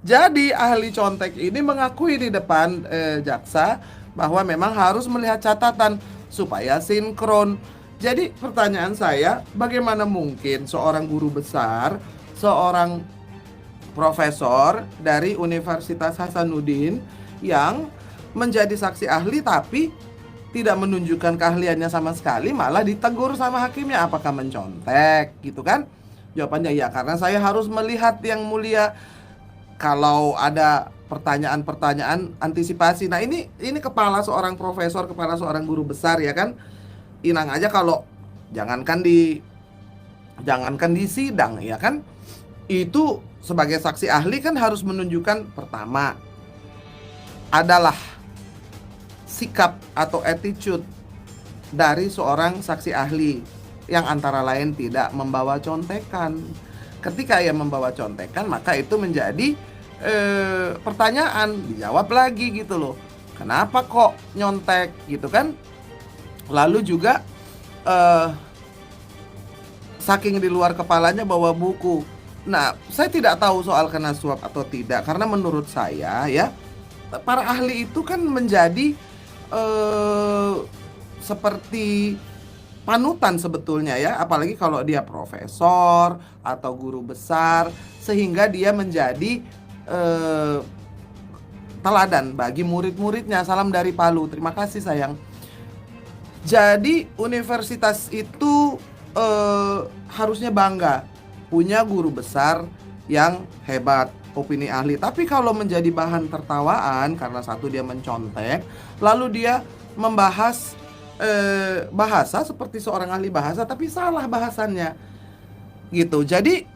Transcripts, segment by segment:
Jadi ahli contek ini mengakui di depan jaksa bahwa memang harus melihat catatan supaya sinkron. Jadi pertanyaan saya, bagaimana mungkin seorang guru besar, seorang profesor dari Universitas Hasanuddin yang menjadi saksi ahli tapi tidak menunjukkan keahliannya sama sekali, malah ditegur sama hakimnya, apakah mencontek gitu kan? Jawabannya ya, karena saya harus melihat yang mulia kalau ada pertanyaan-pertanyaan antisipasi. Nah, ini kepala seorang profesor, kepala seorang guru besar ya kan. Inang aja kalau jangankan di jangankan di sidang ya kan. Itu sebagai saksi ahli kan harus menunjukkan pertama adalah sikap atau attitude dari seorang saksi ahli yang antara lain tidak membawa contekan. Ketika ia membawa contekan, maka itu menjadi pertanyaan, dijawab lagi gitu loh. Kenapa kok nyontek gitu kan? Lalu juga eh, saking di luar kepalanya bawa buku. Nah, saya tidak tahu soal kena suap atau tidak, karena menurut saya ya, para ahli itu kan menjadi eh, seperti panutan sebetulnya ya, apalagi kalau dia profesor atau guru besar, sehingga dia menjadi eh, teladan bagi murid-muridnya. Salam dari Palu, terima kasih sayang. Jadi universitas itu harusnya bangga punya guru besar yang hebat, opini ahli. Tapi kalau menjadi bahan tertawaan karena satu dia mencontek, lalu dia membahas bahasa seperti seorang ahli bahasa tapi salah bahasannya gitu. Jadi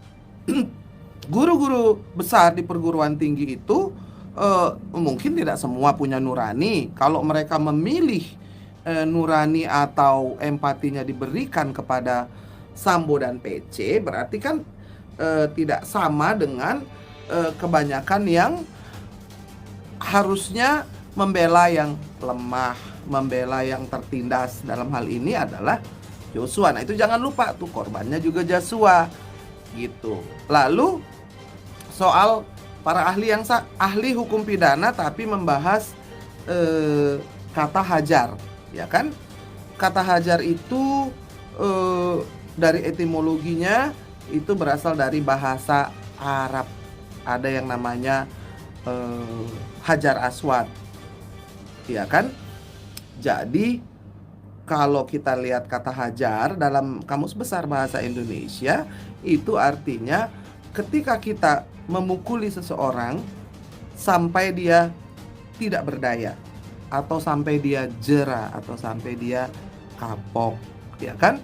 guru-guru besar di perguruan tinggi itu mungkin tidak semua punya nurani. Kalau mereka memilih nurani atau empatinya diberikan kepada Sambo dan PC, berarti kan tidak sama dengan kebanyakan yang harusnya membela yang lemah, membela yang tertindas. Dalam hal ini adalah Joshua. Nah, itu jangan lupa tuh, korbannya juga Joshua gitu. Lalu soal para ahli yang ahli hukum pidana tapi membahas kata hajar, ya kan? Kata hajar itu dari etimologinya itu berasal dari bahasa Arab. Ada yang namanya Hajar Aswad, ya kan? Jadi kalau kita lihat kata hajar dalam Kamus Besar Bahasa Indonesia, itu artinya ketika kita memukuli seseorang sampai dia tidak berdaya, atau sampai dia jera, atau sampai dia kapok, ya kan?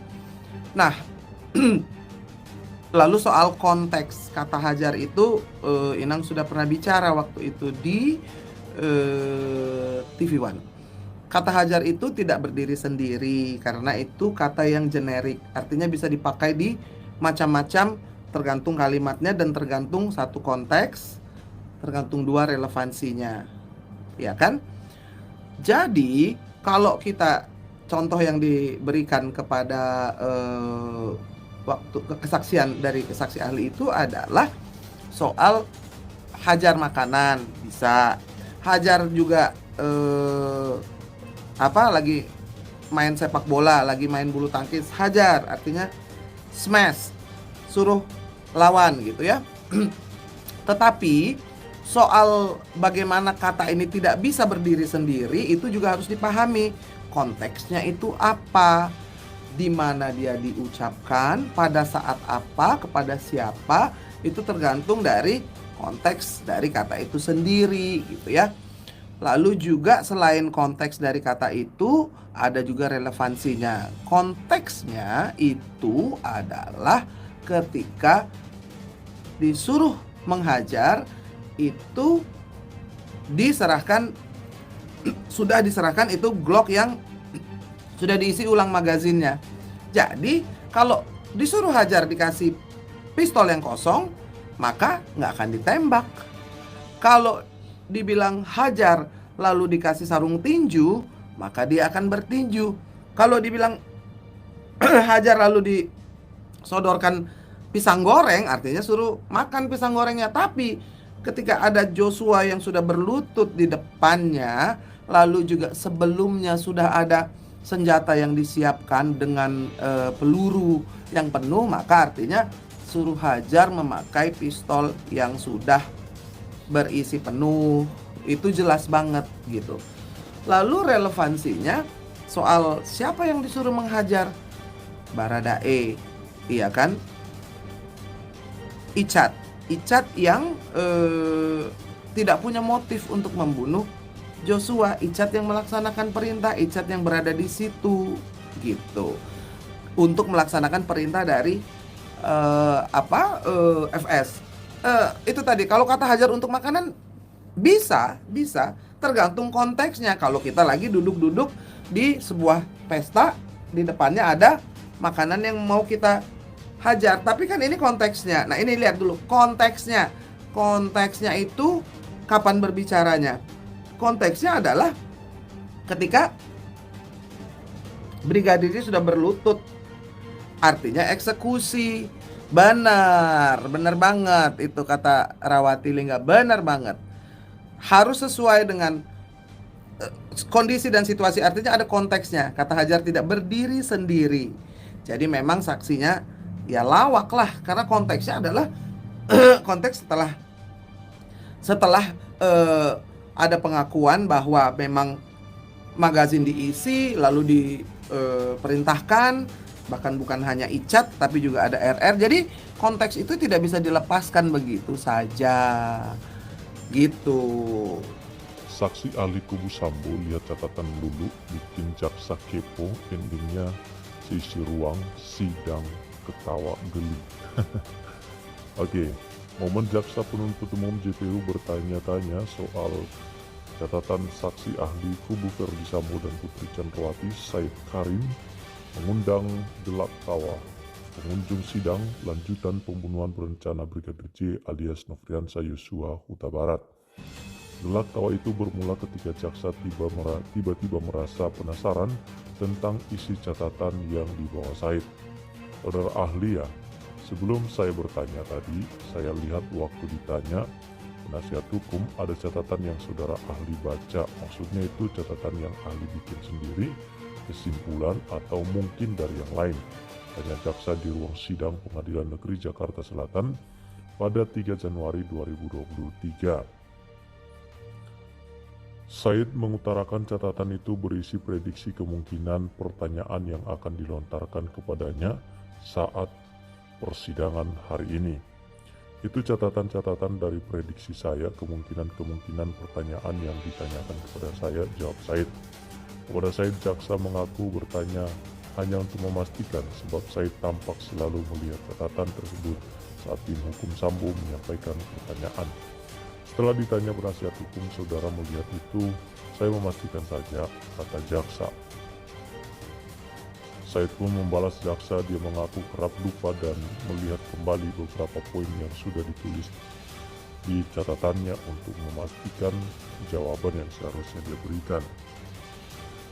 Nah, lalu soal konteks kata hajar itu, Inang sudah pernah bicara waktu itu di TV One. Kata hajar itu tidak berdiri sendiri karena itu kata yang generik, artinya bisa dipakai di macam-macam, tergantung kalimatnya dan tergantung satu konteks, tergantung dua relevansinya, ya kan? Jadi kalau kita contoh yang diberikan kepada waktu kesaksian dari saksi ahli itu adalah soal hajar makanan, bisa hajar juga lagi main sepak bola, lagi main bulu tangkis, hajar artinya smash, suruh lawan gitu ya. Tetapi soal bagaimana kata ini tidak bisa berdiri sendiri itu juga harus dipahami. Konteksnya itu apa? Di mana dia diucapkan, pada saat apa, kepada siapa, itu tergantung dari konteks dari kata itu sendiri gitu ya. Lalu juga selain konteks dari kata itu, ada juga relevansinya. Konteksnya itu adalah ketika disuruh menghajar, itu sudah diserahkan itu Glock yang sudah diisi ulang magazinnya. Jadi kalau disuruh hajar dikasih pistol yang kosong, maka nggak akan ditembak. Kalau dibilang hajar lalu dikasih sarung tinju, maka dia akan bertinju. Kalau dibilang hajar lalu disodorkan pisang goreng, artinya suruh makan pisang gorengnya. Tapi ketika ada Joshua yang sudah berlutut di depannya, lalu juga sebelumnya sudah ada senjata yang disiapkan dengan peluru yang penuh, maka artinya suruh Hajar memakai pistol yang sudah berisi penuh. Itu jelas banget gitu. Lalu relevansinya soal siapa yang disuruh menghajar? Baradae, iya kan? Icat yang tidak punya motif untuk membunuh Joshua. Icat yang melaksanakan perintah, Icat yang berada di situ gitu, untuk melaksanakan perintah dari FS. Itu tadi, kalau kata Hajar untuk makanan bisa tergantung konteksnya. Kalau kita lagi duduk-duduk di sebuah pesta, di depannya ada makanan yang mau kita hajar, tapi kan ini konteksnya. Nah, ini lihat dulu konteksnya. Konteksnya itu kapan berbicaranya? Konteksnya adalah ketika brigadir ini sudah berlutut, artinya eksekusi. Benar banget itu kata Rawati Lingga, benar banget. Harus sesuai dengan kondisi dan situasi, artinya ada konteksnya. Kata Hajar tidak berdiri sendiri. Jadi memang saksinya ya lawak lah, karena konteksnya adalah konteks setelah ada pengakuan bahwa memang magazin diisi, lalu diperintahkan, bahkan bukan hanya Icat tapi juga ada RR. Jadi konteks itu tidak bisa dilepaskan begitu saja gitu. Saksi ahli kubu Sambo lihat catatan dulu, bikin jaksa kepo, endingnya seisi ruang sidang ketawa geli. Oke, momen jaksa penuntut umum JPU bertanya-tanya soal catatan saksi ahli kubu Ferdi Sambo dan Putri Chandrawati, Said Karim, mengundang gelak tawa pengunjung sidang lanjutan pembunuhan berencana Brigadir J alias Nofriansah Yosua Huta Barat. Gelak tawa itu bermula ketika jaksa tiba-tiba merasa penasaran tentang isi catatan yang dibawa Said. Saudara ahli ya, sebelum saya bertanya tadi, saya lihat waktu ditanya penasihat hukum ada catatan yang saudara ahli baca. Maksudnya itu catatan yang ahli bikin sendiri, kesimpulan atau mungkin dari yang lain. Tanya jaksa di ruang sidang Pengadilan Negeri Jakarta Selatan pada 3 Januari 2023. Said mengutarakan catatan itu berisi prediksi kemungkinan pertanyaan yang akan dilontarkan kepadanya saat persidangan hari ini. Itu catatan-catatan dari prediksi saya, kemungkinan-kemungkinan pertanyaan yang ditanyakan kepada saya, jawab Said. Kepada Said, jaksa mengaku bertanya hanya untuk memastikan, sebab Said tampak selalu melihat catatan tersebut saat tim hukum Sambo menyampaikan pertanyaan. Setelah ditanya penasihat hukum, saudara melihat itu, saya memastikan saja, kata jaksa. Said pun membalas jaksa, dia mengaku kerap lupa dan melihat kembali beberapa poin yang sudah ditulis di catatannya untuk memastikan jawaban yang seharusnya dia berikan.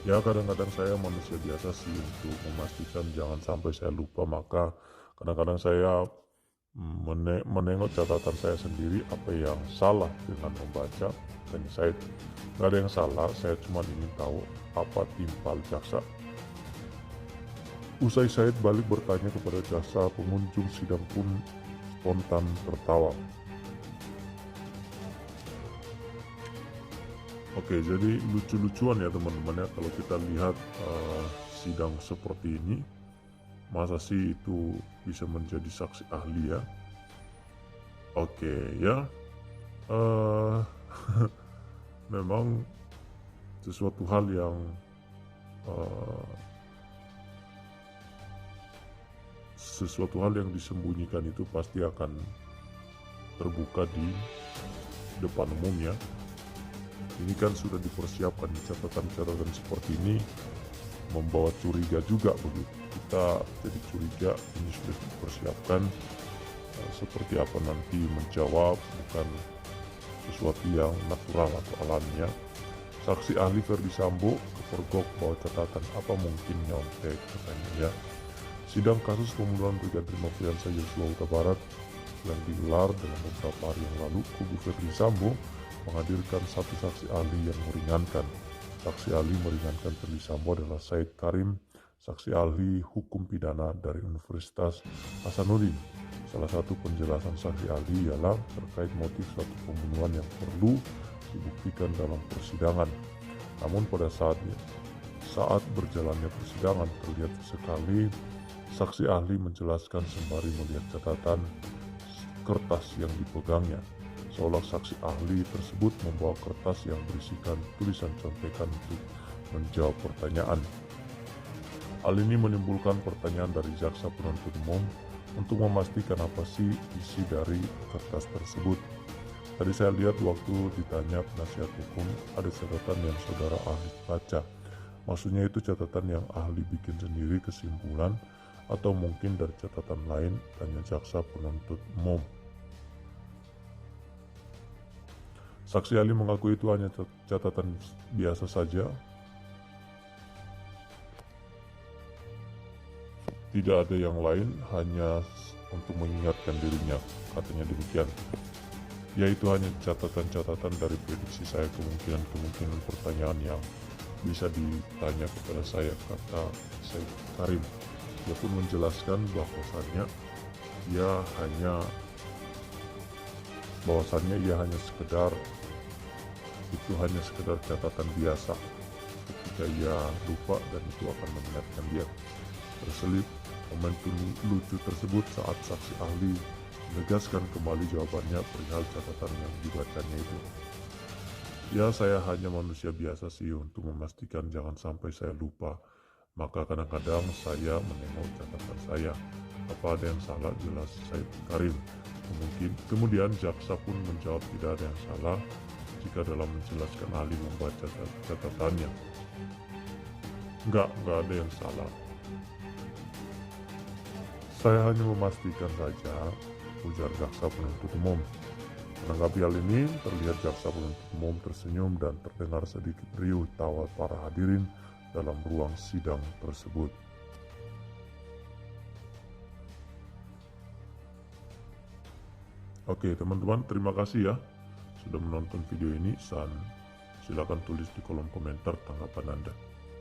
Ya, kadang-kadang saya manusia biasa sih, untuk memastikan jangan sampai saya lupa, maka kadang-kadang saya menengok catatan saya sendiri, apa yang salah dengan membaca. Dan saya nggak ada yang salah, saya cuma ingin tahu apa timpal jaksa. Usai Said balik bertanya kepada jaksa, pengunjung sidang pun spontan tertawa. Oke, jadi lucu-lucuan ya teman-teman ya, kalau kita lihat sidang seperti ini. Masa sih itu bisa menjadi saksi ahli ya? Oke ya, memang sesuatu hal yang disembunyikan itu pasti akan terbuka di depan umum ya. Ini kan sudah dipersiapkan, catatan-catatan seperti ini membawa curiga juga begitu. Kita jadi curiga, ini sudah dipersiapkan seperti apa nanti menjawab, bukan sesuatu yang natural atau alamiah. Saksi ahli Ferdi Sambo kepergok bahwa catatan apa mungkin nyontek, katanya ya. Sidang kasus pembunuhan Brigadir Nofriansah Yosua Huta Barat yang digelar dalam beberapa hari yang lalu, kubu Verdi Sambo menghadirkan satu saksi ahli yang meringankan. Saksi ahli meringankan Verdi Sambo adalah Said Karim, saksi ahli hukum pidana dari Universitas Hasanuddin. Salah satu penjelasan saksi ahli ialah terkait motif suatu pembunuhan yang perlu dibuktikan dalam persidangan. Namun pada saat berjalannya persidangan terlihat sekali saksi ahli menjelaskan sembari melihat catatan kertas yang dipegangnya, seolah saksi ahli tersebut membawa kertas yang berisikan tulisan contekan untuk menjawab pertanyaan. Hal ini menimbulkan pertanyaan dari jaksa penuntut umum untuk memastikan apa sih isi dari kertas tersebut. Tadi saya lihat waktu ditanya penasihat hukum, ada catatan yang saudara ahli baca. Maksudnya itu catatan yang ahli bikin sendiri kesimpulan, atau mungkin dari catatan lain, tanya jaksa penuntut umum. Saksi ahli mengaku itu hanya catatan biasa saja. Tidak ada yang lain, hanya untuk mengingatkan dirinya, katanya demikian. Yaitu hanya catatan-catatan dari prediksi saya, kemungkinan pertanyaan yang bisa ditanya kepada saya, kata Said Karim. Dia pun menjelaskan bahwasannya ia hanya sekedar catatan biasa ketika ia lupa, dan itu akan mengingatkan dia. Terselip momentum lucu tersebut saat saksi ahli menegaskan kembali jawabannya perihal catatan yang dibacanya itu. Ya, saya hanya manusia biasa sih, untuk memastikan jangan sampai saya lupa. Maka kadang-kadang saya menengok catatan saya. Apa ada yang salah? Jelas Said Karim. Kemudian jaksa pun menjawab tidak ada yang salah jika dalam menjelaskan ahli membaca catatannya. Enggak ada yang salah. Saya hanya memastikan saja, ujar jaksa penuntut umum. Menanggapi hal ini, terlihat jaksa penuntut umum tersenyum dan terdengar sedikit riuh tawa para hadirin dalam ruang sidang tersebut. Oke teman-teman, terima kasih ya sudah menonton video ini. Silakan tulis di kolom komentar tanggapan Anda.